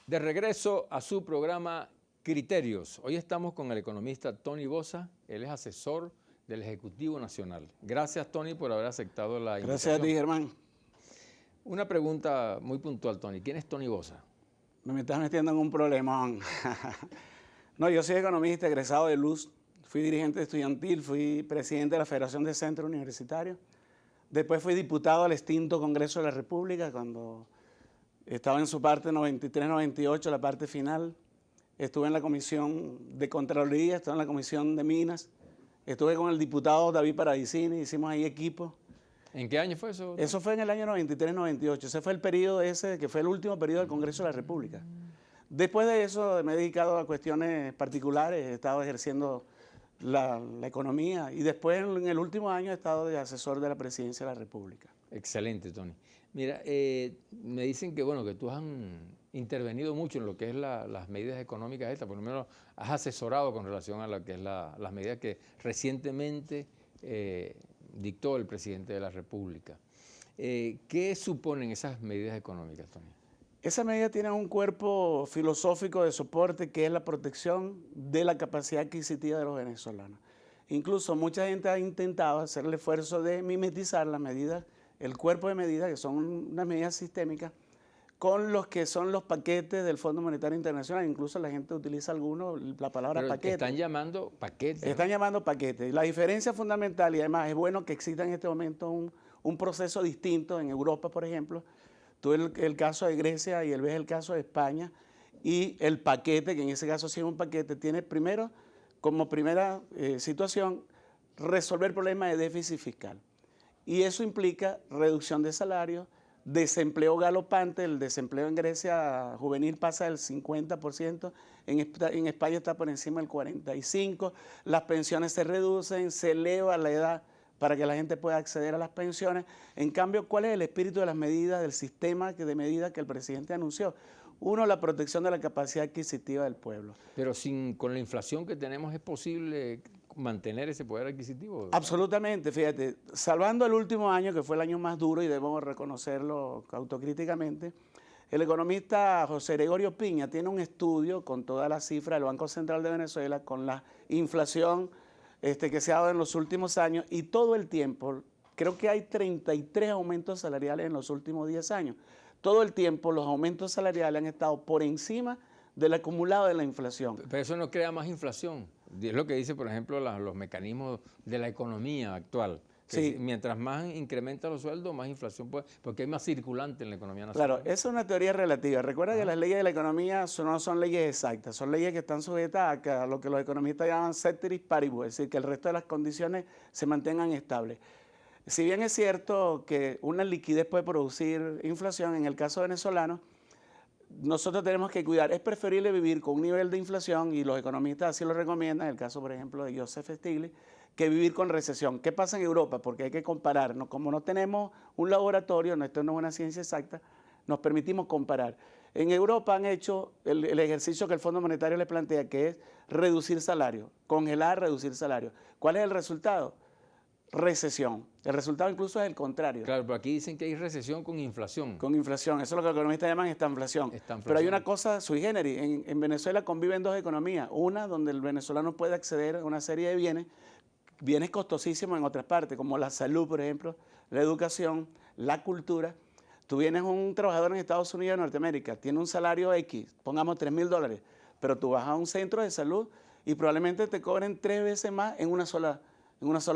De regreso a su programa Criterios. Hoy estamos con el economista Tony Bosa. Él es asesor del Ejecutivo Nacional. Gracias, Tony, por haber aceptado la invitación. Gracias a ti, Germán. Una pregunta muy puntual, Tony. ¿Quién es Tony Bosa? Me estás metiendo en un problemón. No, yo soy economista, egresado de Luz. Fui dirigente estudiantil, fui presidente de la Federación de Centros Universitarios. Después fui diputado al extinto Congreso de la República cuando estaba en su parte 93-98, la parte final. Estuve en la Comisión de Contraloría, estuve en la Comisión de Minas. Estuve con el diputado David Paradisini, hicimos ahí equipo. ¿En qué año fue eso? Eso fue en el año 93-98. Ese fue el periodo ese, que fue el último periodo del Congreso de la República. Después de eso me he dedicado a cuestiones particulares, he estado ejerciendo la economía y después en el último año he estado de asesor de la Presidencia de la República. Excelente, Tony. Mira, me dicen que, bueno, que tú has intervenido mucho en lo que es las medidas económicas estas, por lo menos has asesorado con relación a lo que es las medidas que recientemente dictó el presidente de la República. ¿Qué suponen esas medidas económicas, Tony? Esas medidas tienen un cuerpo filosófico de soporte que es la protección de la capacidad adquisitiva de los venezolanos. Incluso mucha gente ha intentado hacer el esfuerzo de mimetizar las medidas, el cuerpo de medidas, que son unas medidas sistémicas, con los que son los paquetes del Fondo Monetario Internacional. Incluso la gente utiliza la palabra Pero paquete. están llamando paquetes. Están llamando paquetes. La diferencia fundamental, y además es bueno que exista en este momento un proceso distinto en Europa, por ejemplo. Tú el caso de Grecia y ves el caso de España, y el paquete, que en ese caso sí es un paquete, tiene primero, como primera situación, resolver problemas de déficit fiscal. Y eso implica reducción de salarios, desempleo galopante. El desempleo en Grecia juvenil pasa del 50%, en España está por encima del 45%, las pensiones se reducen, se eleva la edad para que la gente pueda acceder a las pensiones. En cambio, ¿cuál es el espíritu de las medidas, del sistema de medidas que el presidente anunció? Uno, la protección de la capacidad adquisitiva del pueblo. Pero con la inflación que tenemos, ¿es posible mantener ese poder adquisitivo? Absolutamente, fíjate, salvando el último año, que fue el año más duro y debemos reconocerlo autocríticamente, el economista José Gregorio Piña tiene un estudio con todas las cifras del Banco Central de Venezuela, con la inflación que se ha dado en los últimos años, y todo el tiempo, creo que hay 33 aumentos salariales en los últimos 10 años. Todo el tiempo los aumentos salariales han estado por encima del acumulado de la inflación. Pero eso no crea más inflación. Es lo que dice, por ejemplo, los mecanismos de la economía actual. Sí. Mientras más incrementa los sueldos, más inflación puede, porque hay más circulante en la economía nacional. Claro, esa es una teoría relativa. Recuerda que las leyes de la economía no son leyes exactas, son leyes que están sujetas a lo que los economistas llaman ceteris paribus, es decir, que el resto de las condiciones se mantengan estables. Si bien es cierto que una liquidez puede producir inflación, en el caso venezolano, nosotros tenemos que cuidar. Es preferible vivir con un nivel de inflación, y los economistas así lo recomiendan, en el caso, por ejemplo, de Joseph Stiglitz, que vivir con recesión. ¿Qué pasa en Europa? Porque hay que comparar, ¿no? Como no tenemos un laboratorio, esto no es una ciencia exacta, nos permitimos comparar. En Europa han hecho el ejercicio que el Fondo Monetario les plantea, que es reducir salario, congelar, reducir salario. ¿Cuál es el resultado? Recesión. El resultado incluso es el contrario. Claro, pero aquí dicen que hay recesión con inflación. Con inflación, eso es lo que los economistas llaman estanflación. Pero hay una cosa sui generis. En Venezuela conviven dos economías. Una donde el venezolano puede acceder a una serie de bienes costosísimos en otras partes, como la salud, por ejemplo, la educación, la cultura. Tú vienes un trabajador en Estados Unidos de Norteamérica, tiene un salario X, pongamos $3,000, pero tú vas a un centro de salud y probablemente te cobren 3 veces más en una sola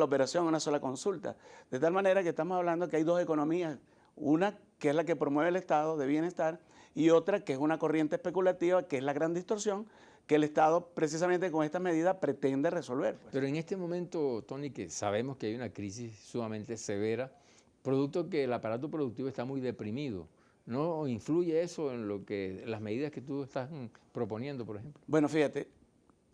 operación, en una sola consulta. De tal manera que estamos hablando que hay dos economías, una que es la que promueve el Estado de bienestar y otra que es una corriente especulativa, que es la gran distorsión que el Estado precisamente con esta medida pretende resolver. Pero en este momento, Tony, que sabemos que hay una crisis sumamente severa, producto que el aparato productivo está muy deprimido, ¿no influye eso en las medidas que tú estás proponiendo, por ejemplo? Bueno, fíjate,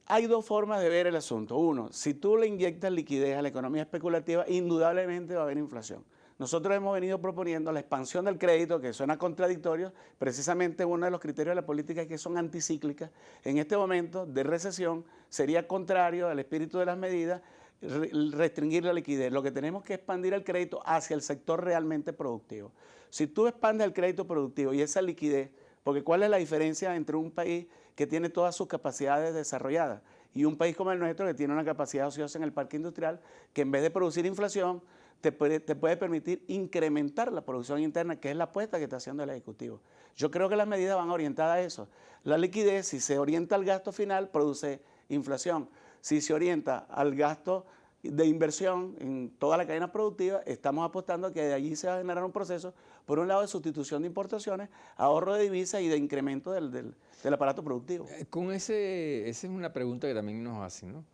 hay dos formas de ver el asunto. Uno, si tú le inyectas liquidez a la economía especulativa, indudablemente va a haber inflación. Nosotros hemos venido proponiendo la expansión del crédito, que suena contradictorio. Precisamente uno de los criterios de la política es que son anticíclicas. En este momento de recesión sería contrario al espíritu de las medidas restringir la liquidez. Lo que tenemos que expandir el crédito hacia el sector realmente productivo. Si tú expandes el crédito productivo y esa liquidez Porque ¿cuál es la diferencia entre un país que tiene todas sus capacidades desarrolladas y un país como el nuestro que tiene una capacidad ociosa en el parque industrial que en vez de producir inflación te puede permitir incrementar la producción interna, que es la apuesta que está haciendo el Ejecutivo? Yo creo que las medidas van orientadas a eso. La liquidez, si se orienta al gasto final, produce inflación. Si se orienta al gasto de inversión en toda la cadena productiva, estamos apostando a que de allí se va a generar un proceso, por un lado, de sustitución de importaciones, ahorro de divisas y de incremento del aparato productivo. Esa es una pregunta que también nos hacen, ¿no?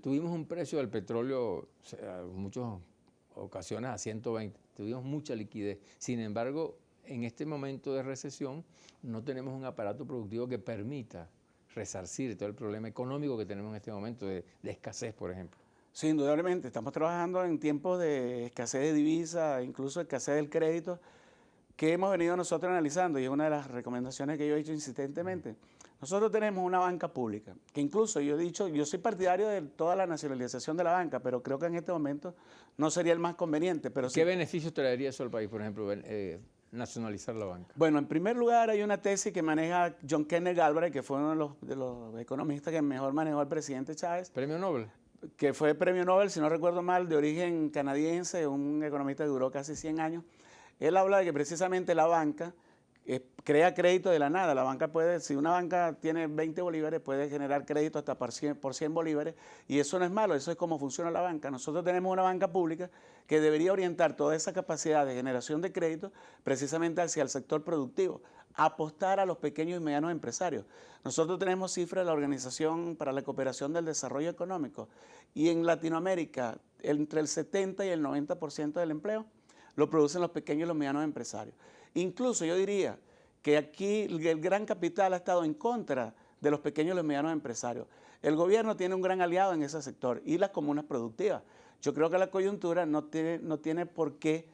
Tuvimos un precio del petróleo, o sea, en muchas ocasiones a 120, tuvimos mucha liquidez. Sin embargo, en este momento de recesión no tenemos un aparato productivo que permita resarcir todo el problema económico que tenemos en este momento de escasez, por ejemplo. Sí, indudablemente, estamos trabajando en tiempos de escasez de divisas, incluso escasez del crédito, que hemos venido nosotros analizando, y es una de las recomendaciones que yo he hecho insistentemente. Nosotros tenemos una banca pública, que incluso yo he dicho, yo soy partidario de toda la nacionalización de la banca, pero creo que en este momento no sería el más conveniente. Pero ¿Qué beneficios traería eso al país, por ejemplo, nacionalizar la banca? Bueno, en primer lugar hay una tesis que maneja John Kenneth Galbraith, que fue uno de los economistas que mejor manejó al presidente Chávez. ¿Premio Nobel? Que fue premio Nobel, si no recuerdo mal, de origen canadiense, un economista que duró casi 100 años. Él habla de que precisamente la banca crea crédito de la nada. La banca puede, si una banca tiene 20 bolívares, puede generar crédito hasta por 100 bolívares, y eso no es malo, eso es como funciona la banca. Nosotros tenemos una banca pública que debería orientar toda esa capacidad de generación de crédito precisamente hacia el sector productivo, apostar a los pequeños y medianos empresarios. Nosotros tenemos cifras de la Organización para la Cooperación del Desarrollo Económico, y en Latinoamérica entre el 70 y el 90% del empleo lo producen los pequeños y los medianos empresarios. Incluso yo diría que aquí el gran capital ha estado en contra de los pequeños y los medianos empresarios. El gobierno tiene un gran aliado en ese sector y las comunas productivas. Yo creo que la coyuntura no tiene por qué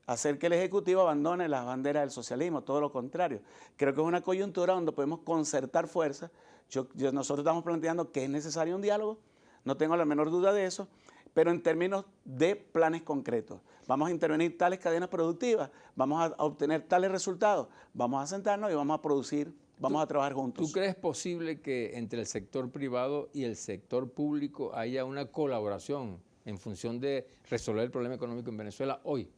hacer que el Ejecutivo abandone las banderas del socialismo, todo lo contrario. Creo que es una coyuntura donde podemos concertar fuerzas. Nosotros estamos planteando que es necesario un diálogo, no tengo la menor duda de eso, pero en términos de planes concretos. Vamos a intervenir tales cadenas productivas, vamos a obtener tales resultados, vamos a sentarnos y vamos a producir, vamos a trabajar juntos. ¿Tú crees posible que entre el sector privado y el sector público haya una colaboración en función de resolver el problema económico en Venezuela hoy?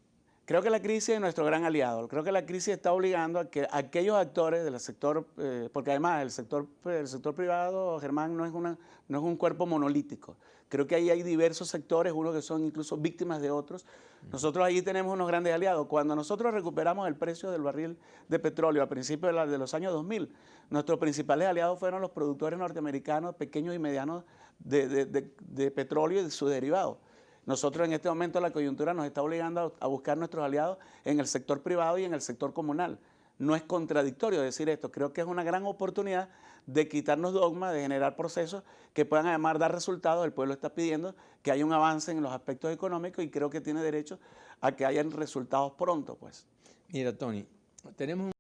Creo que la crisis es nuestro gran aliado. Creo que la crisis está obligando a que aquellos actores del sector, porque además el sector privado, Germán, no es un cuerpo monolítico. Creo que ahí hay diversos sectores, unos que son incluso víctimas de otros. Nosotros allí tenemos unos grandes aliados. Cuando nosotros recuperamos el precio del barril de petróleo a principios de los años 2000, nuestros principales aliados fueron los productores norteamericanos, pequeños y medianos de petróleo y de sus derivados. Nosotros en este momento la coyuntura nos está obligando a buscar nuestros aliados en el sector privado y en el sector comunal. No es contradictorio decir esto, creo que es una gran oportunidad de quitarnos dogmas, de generar procesos que puedan además dar resultados. El pueblo está pidiendo que haya un avance en los aspectos económicos y creo que tiene derecho a que hayan resultados pronto, pues. Mira, Tony, tenemos